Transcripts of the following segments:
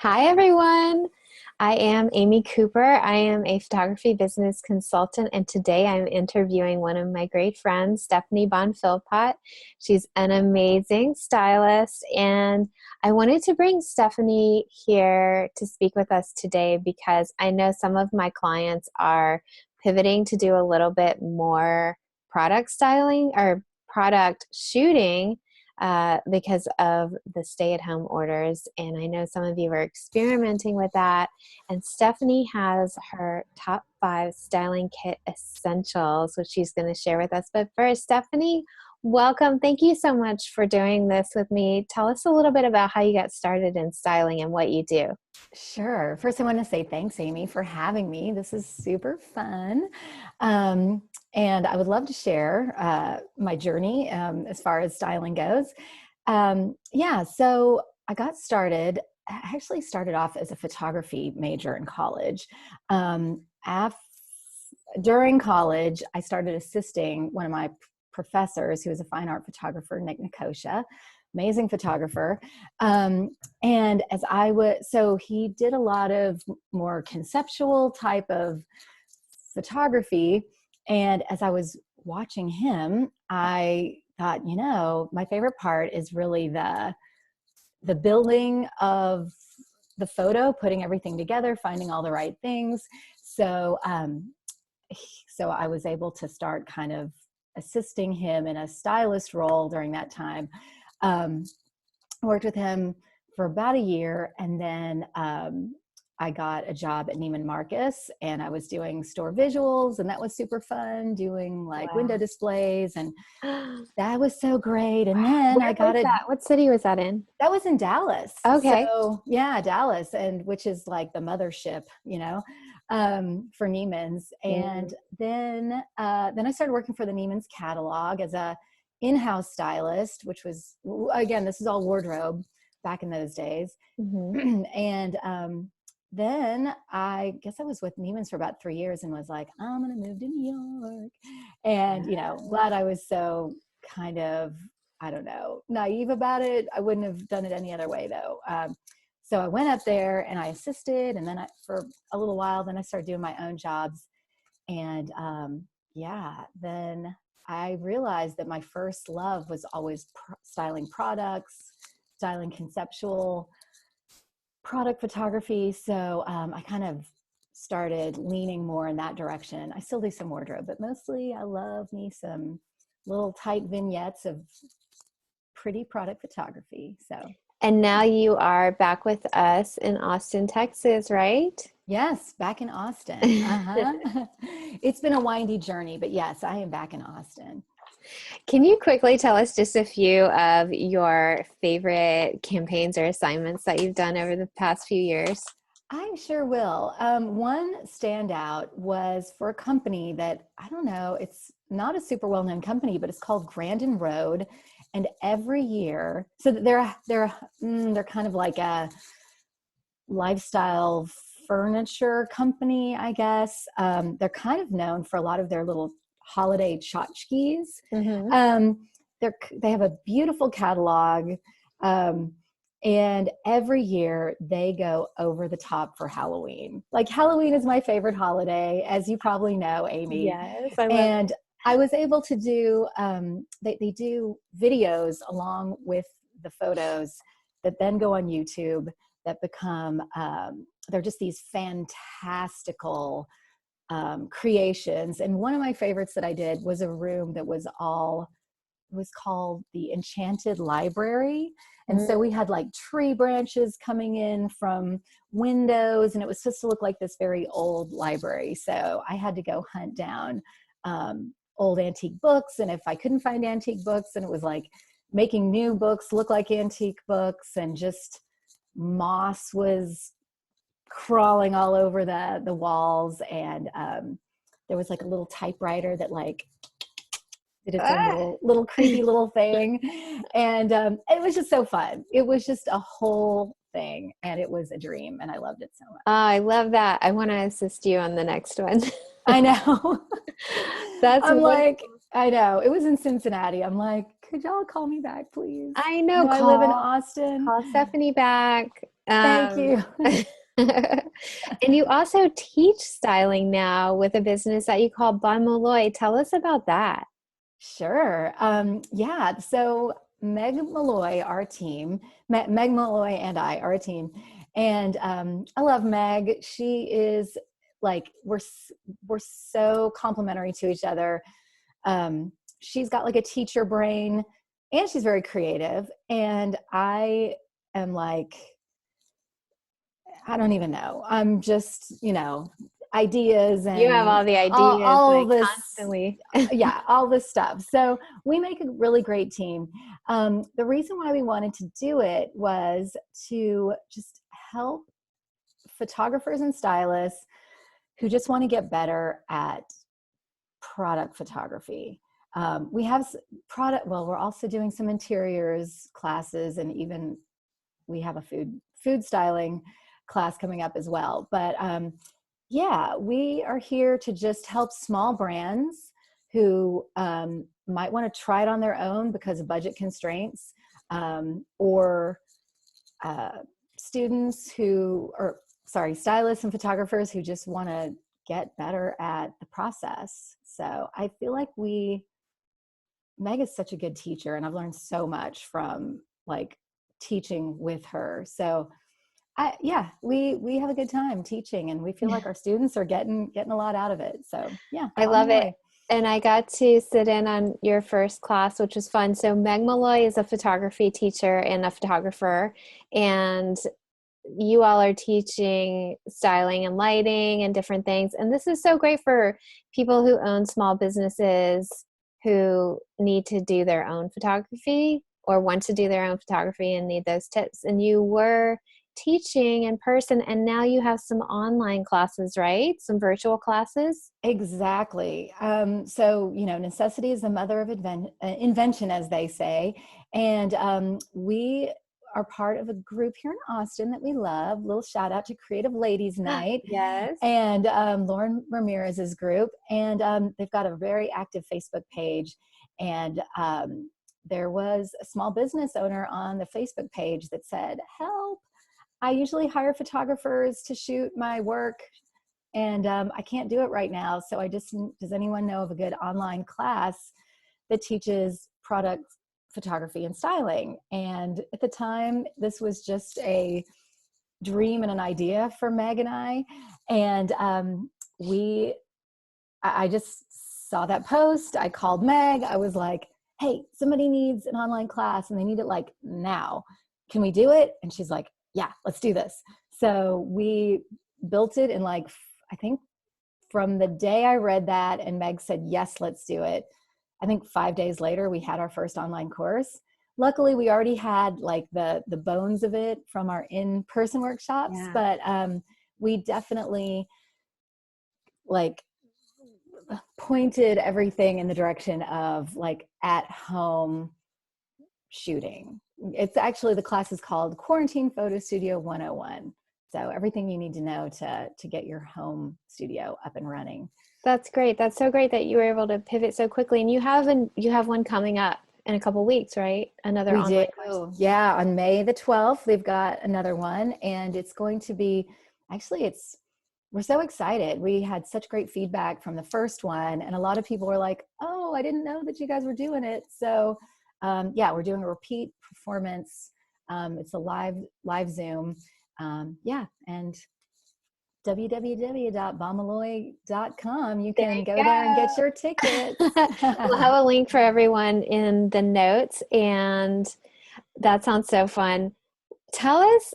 Hi, everyone. I am Amy Cooper. I am a photography business consultant, and today I'm interviewing one of my great friends, Stephanie Bohn. She's an amazing stylist, and I wanted to bring Stephanie here to speak with us today because I know some of my clients are pivoting to do a little bit more product styling or product shooting because of the stay-at-home orders. And I know some of you are experimenting with that. And Stephanie has her top 5 styling kit essentials, which she's going to share with us. But first, Stephanie, welcome. Thank you so much for doing this with me. Tell us a little bit about how you got started in styling and what you do. Sure. First, I want to say thanks, Amy, for having me. This is super fun. And I would love to share my journey as far as styling goes. So I got started, I actually started off as a photography major in college. During college, I started assisting one of my professors who was a fine art photographer, Nick Nicosia. Amazing photographer. And as so he did a lot of more conceptual type of photography. And as I was watching him, I thought, my favorite part is really the building of the photo, putting everything together, finding all the right things. So I was able to start kind of assisting him in a stylist role during that time. I worked with him for about a year, and then I got a job at Neiman Marcus, and I was doing store visuals, and that was super fun, doing like window displays, and that was so great. And then Where was that? What city was that in? That was in Dallas. Okay. So yeah, Dallas, and which is like the mothership, for Neiman's. And then I started working for the Neiman's catalog as a in-house stylist, which was, again, this is all wardrobe back in those days. And then I guess I was with Neiman's for about 3 years and was like, I'm going to move to New York. And, glad I was so kind of, I don't know, naive about it. I wouldn't have done it any other way though. So I went up there and I assisted, and then for a little while, then I started doing my own jobs. And then I realized that my first love was always styling products, styling conceptual product photography. So I kind of started leaning more in that direction. I still do some wardrobe, but mostly I love me some little tight vignettes of pretty product photography. And now you are back with us in Austin, Texas, right? Yes, back in Austin. It's been a windy journey, but yes, I am back in Austin. Can you quickly tell us just a few of your favorite campaigns or assignments that you've done over the past few years? I sure will. One standout was for a company that, I don't know, it's not a super well-known company, but it's called Grandin Road. And every year, so they're kind of like a lifestyle furniture company, I guess. They're kind of known for a lot of their little holiday tchotchkes. They have a beautiful catalog. And every year they go over the top for Halloween. Like, Halloween is my favorite holiday, as you probably know, Amy. Yes, I love it. I was able to do, they do videos along with the photos that then go on YouTube that become, they're just these fantastical creations. And one of my favorites that I did was a room that was called the Enchanted Library. And so we had like tree branches coming in from windows, and it was supposed to look like this very old library. So I had to go hunt down old antique books. And if I couldn't find antique books, then it was like making new books look like antique books, and just moss was crawling all over the walls. And there was like a little typewriter that like did its own little creepy little thing. And it was just so fun. It was just a whole thing, and it was a dream, and I loved it so much. I love that. I want to assist you on the next one. I know. I'm like, I know. It was in Cincinnati. I'm like, could y'all call me back, please? I know. I live in Austin. Call Stephanie back. Thank Um, you. and you also teach styling now with a business that you call Bohn Mulloy. Tell us about that. Sure. Yeah. So Meg Malloy, our team, Meg Malloy and I, our team, and I love Meg. She is like we're so complementary to each other. She's got like a teacher brain, and she's very creative. And I am like, I don't even know. I'm just, ideas You have and all the ideas all like this, constantly. yeah, all this stuff. So we make a really great team. The reason why we wanted to do it was to just help photographers and stylists who just want to get better at product photography. We have product, well, we're also doing some interiors classes, and even we have a food styling class coming up as well. But yeah, we are here to just help small brands who might want to try it on their own because of budget constraints, or students who, or sorry, stylists and photographers who just want to get better at the process. So I feel like Meg is such a good teacher, and I've learned so much from like teaching with her. So yeah, we have a good time teaching, and we feel like our students are getting a lot out of it. So yeah, I Bohn love it. Mulloy. And I got to sit in on your first class, which was fun. So Meg Malloy is a photography teacher and a photographer, and you all are teaching styling and lighting and different things. And this is so great for people who own small businesses who need to do their own photography or want to do their own photography and need those tips. And you were teaching in person, and now you have some online classes, right? Some virtual classes. Exactly. So necessity is the mother of invention, as they say. And we are part of a group here in Austin that we love. Little shout out to Creative Ladies Night Yes. and Lauren Ramirez's group. And they've got a very active Facebook page. And there was a small business owner on the Facebook page that said, "Help. I usually hire photographers to shoot my work, and I can't do it right now. So does anyone know of a good online class that teaches product photography and styling?" And at the time, this was just a dream and an idea for Meg and I. And I just saw that post. I called Meg. I was like, "Hey, somebody needs an online class and they need it like now. Can we do it?" And she's like, "Yeah, let's do this." So we built it in like, I think from the day I read that and Meg said, "Yes, let's do it," I think 5 days later, we had our first online course. Luckily, we already had like the bones of it from our in-person workshops, Yeah. but we definitely like pointed everything in the direction of like at home shooting. It's actually, the class is called Quarantine Photo Studio 101. So everything you need to know to get your home studio up and running. That's great. That's so great that you were able to pivot so quickly. And you have one coming up in a couple weeks, right? Another We do. online course. Yeah, on May the 12th, we've got another one, and it's going to be, actually we're so excited. We had such great feedback from the first one, and a lot of people were like, "Oh, I didn't know that you guys were doing it." So yeah, we're doing a repeat performance. It's a live Zoom. Yeah, and www.bombmalloy.com. You There can you go there and get go. your tickets. We'll have a link for everyone in the notes, and that sounds so fun. Tell us,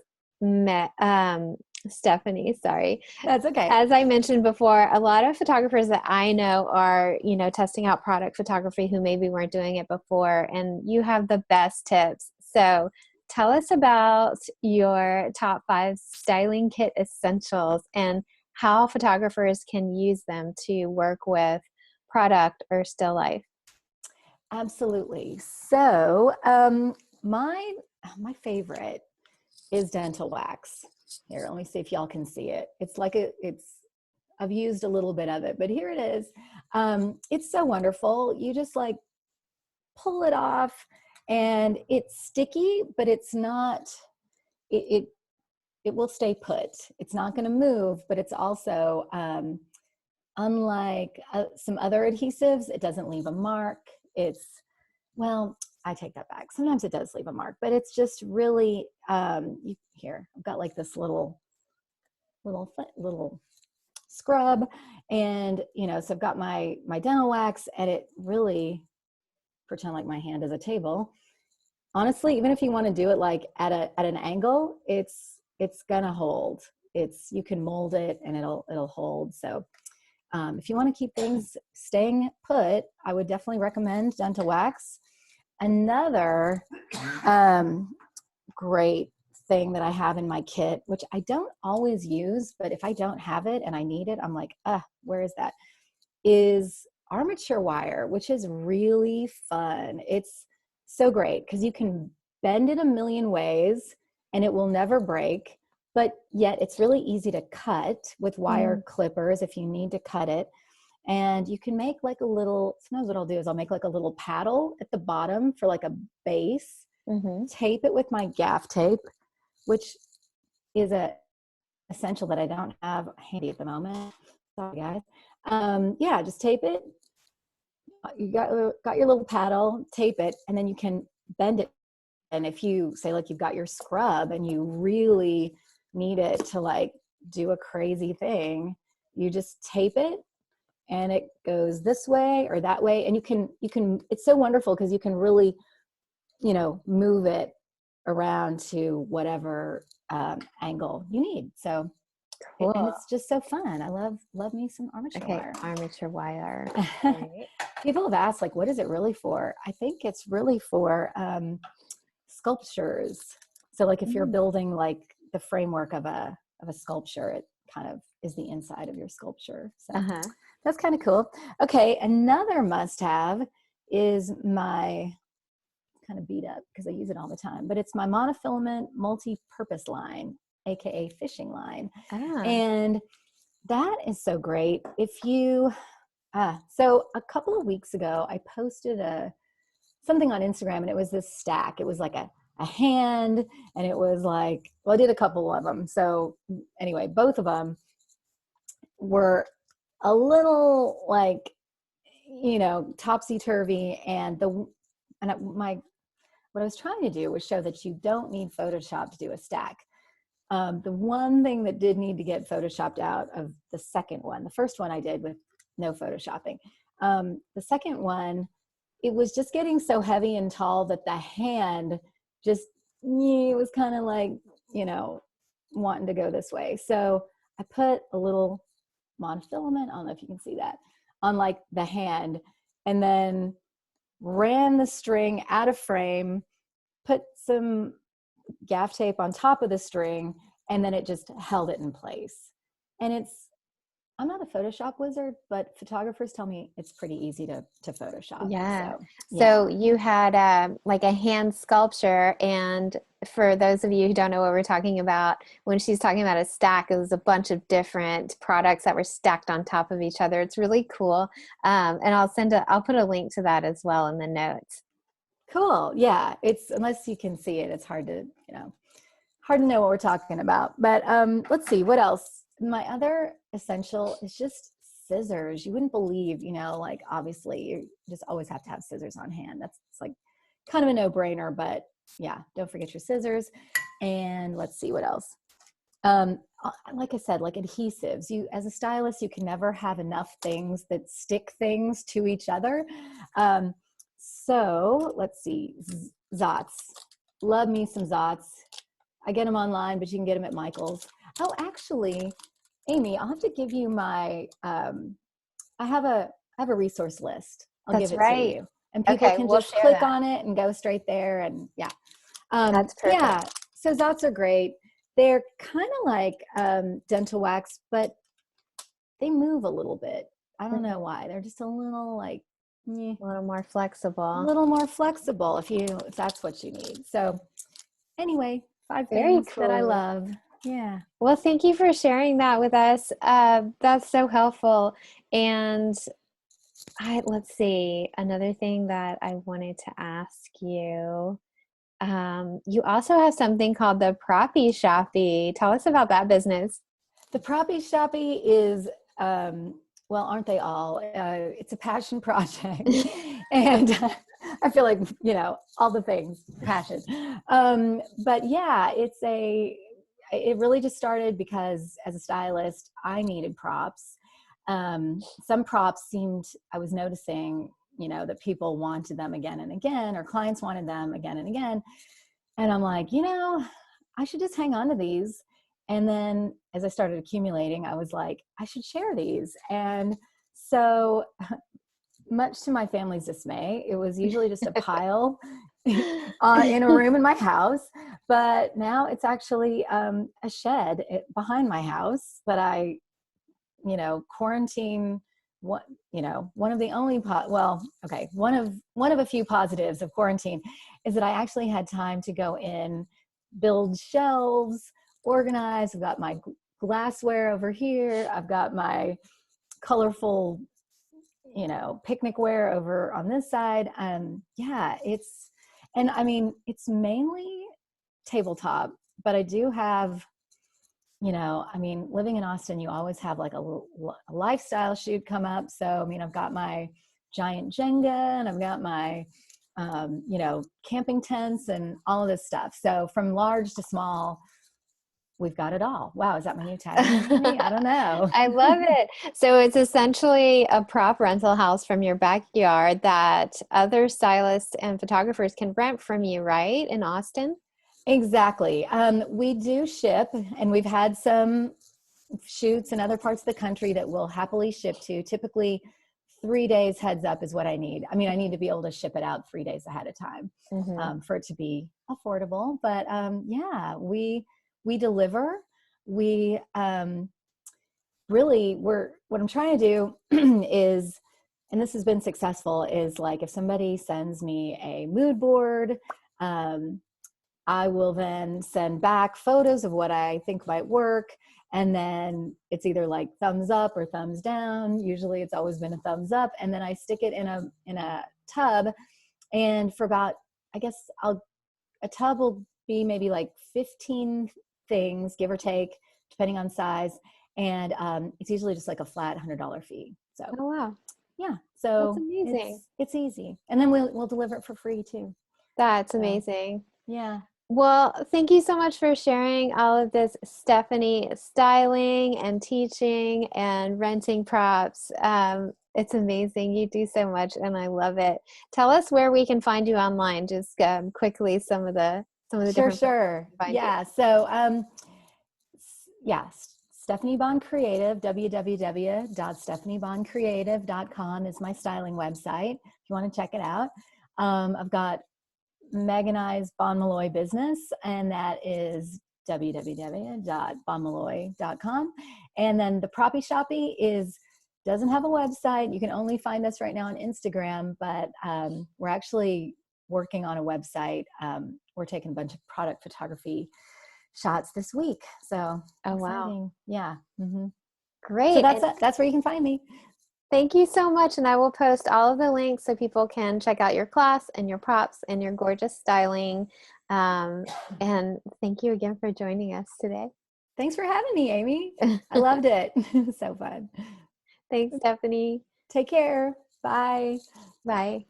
Stephanie, sorry. That's okay. As I mentioned before, a lot of photographers that I know are, testing out product photography who maybe weren't doing it before, and you have the best tips. So tell us about your top 5 styling kit essentials and how photographers can use them to work with product or still life. Absolutely. So my favorite is dental wax. Here, let me see if y'all can see it. It's like I've used a little bit of it, but here it is. It's so wonderful. You just like pull it off, and it's sticky, but it's not. It it will stay put. It's not going to move, but it's also, unlike some other adhesives, it doesn't leave a mark. Well, I take that back. Sometimes it does leave a mark, but it's just really, here, I've got like this little scrub, and, so I've got my dental wax, and it really, pretend like my hand is a table. Honestly, even if you want to do it like at an angle, it's gonna hold. You can mold it and it'll hold. So if you want to keep things staying put, I would definitely recommend dental wax. Another great thing that I have in my kit, which I don't always use, but if I don't have it and I need it, I'm like, where is that? Is armature wire, which is really fun. It's so great because you can bend it a million ways and it will never break, but yet it's really easy to cut with wire clippers if you need to cut it. And you can make like sometimes what I'll do is I'll make like a little paddle at the bottom for like a base, tape it with my gaff tape, which is a essential that I don't have handy at the moment. Sorry, guys. Just tape it. You got your little paddle, tape it, and then you can bend it. And if you say like you've got your scrub and you really need it to like do a crazy thing, you just tape it and it goes this way or that way. And you can, it's so wonderful because you can really, move it around to whatever angle you need. So, Cool. and it's just so fun. I love me some armature wire. Armature wire. Right. People have asked, like, what is it really for? I think it's really for sculptures. So like if you're building like the framework of a sculpture, it kind of is the inside of your sculpture. So that's kind of cool. Okay, another must-have is my, kind of beat up because I use it all the time, but it's my monofilament multi-purpose line, aka fishing line. And that is so great. If you so a couple of weeks ago I posted something on Instagram, and it was this stack. It was like a hand, and it was like, well, I did a couple of them. So anyway, both of them were a little like, topsy-turvy, and what I was trying to do was show that you don't need Photoshop to do a stack. The one thing that did need to get Photoshopped out of the second one, the first one I did with no Photoshopping. The second one, it was just getting so heavy and tall that the hand just, it was kind of like, wanting to go this way. So I put a little monofilament, I don't know if you can see that, on like the hand, and then ran the string out of frame, put some gaff tape on top of the string, and then it just held it in place. And I'm not a Photoshop wizard, but photographers tell me it's pretty easy to Photoshop. So you had like a hand sculpture, and for those of you who don't know what we're talking about, when she's talking about a stack, it was a bunch of different products that were stacked on top of each other. It's really cool. And I'll put a link to that as well in the notes. Cool. Yeah. It's, unless you can see it, it's hard to know what we're talking about. But let's see, what else? My other essential is just scissors. You wouldn't believe, like obviously you just always have to have scissors on hand. It's like kind of a no-brainer, but yeah, don't forget your scissors. And let's see what else. Like I said, like adhesives, as a stylist, you can never have enough things that stick things to each other. So let's see, Zots. Love me some Zots. I get them online, but you can get them at Michael's. Oh, actually, Amy, I'll have to give you my, I have a resource list. I'll give it to you. And people can just click on it and go straight there. And yeah. That's perfect. Yeah. So Zots are great. They're kind of like dental wax, but they move a little bit. I don't know why. They're just a little like, a little more flexible. A little more flexible if that's what you need. So anyway, 5 things that I love. Yeah. Well, thank you for sharing that with us. That's so helpful. And let's see, another thing that I wanted to ask you. You also have something called the Proppy Shoppe. Tell us about that business. The Proppy Shoppe is, well, aren't they all? It's a passion project. And I feel like, all the things, passion. But yeah, it really just started because as a stylist, I needed props. Some props I was noticing, that people wanted them again and again, or clients wanted them again and again. And I'm like, I should just hang on to these. And then as I started accumulating, I was like, I should share these. And so, much to my family's dismay, it was usually just a pile in a room in my house. But now it's actually a shed behind my house that I, quarantine. One of the only one of a few positives of quarantine is that I actually had time to go in, build shelves, organize. I've got my glassware over here. I've got my colorful, picnic wear over on this side. It's mainly tabletop, but I do have, living in Austin, you always have like a lifestyle shoot come up. So, I've got my giant Jenga, and I've got my, camping tents and all of this stuff. So from large to small, we've got it all. Wow. Is that my new tagline? I don't know. I love it. So it's essentially a prop rental house from your backyard that other stylists and photographers can rent from you, right? In Austin? Exactly. We do ship, and we've had some shoots in other parts of the country that we'll happily ship to. Typically 3 days heads up is what I need. I need to be able to ship it out 3 days ahead of time, for it to be affordable. But we deliver. We really, what I'm trying to do is, and this has been successful, is like if somebody sends me a mood board, I will then send back photos of what I think might work. And then it's either like thumbs up or thumbs down. Usually it's always been a thumbs up. And then I stick it in a tub. And for about, I guess a tub will be maybe like 15 things, give or take, depending on size. And it's usually just like a flat $100 fee. So, oh, wow. Yeah. So that's amazing. It's easy. And then we'll deliver it for free too. That's amazing. Yeah. Well, thank you so much for sharing all of this, Stephanie, styling and teaching and renting props. It's amazing. You do so much, and I love it. Tell us where we can find you online. Just quickly, some of the different. Sure. Yeah. So, Stephanie Bohn Creative, www.stephaniebohncreative.com is my styling website if you want to check it out. I've got Meg and I's Bohn Mulloy business, and that is www.bohnmulloy.com. And then the Proppy Shoppe doesn't have a website. You can only find us right now on Instagram, but we're actually working on a website. We're taking a bunch of product photography shots this week. So exciting. Wow. Yeah. Mm-hmm. Great. So that's where you can find me. Thank you so much. And I will post all of the links so people can check out your class and your props and your gorgeous styling. And thank you again for joining us today. Thanks for having me, Amy. I loved it. So fun. Thanks, Stephanie. Take care. Bye. Bye.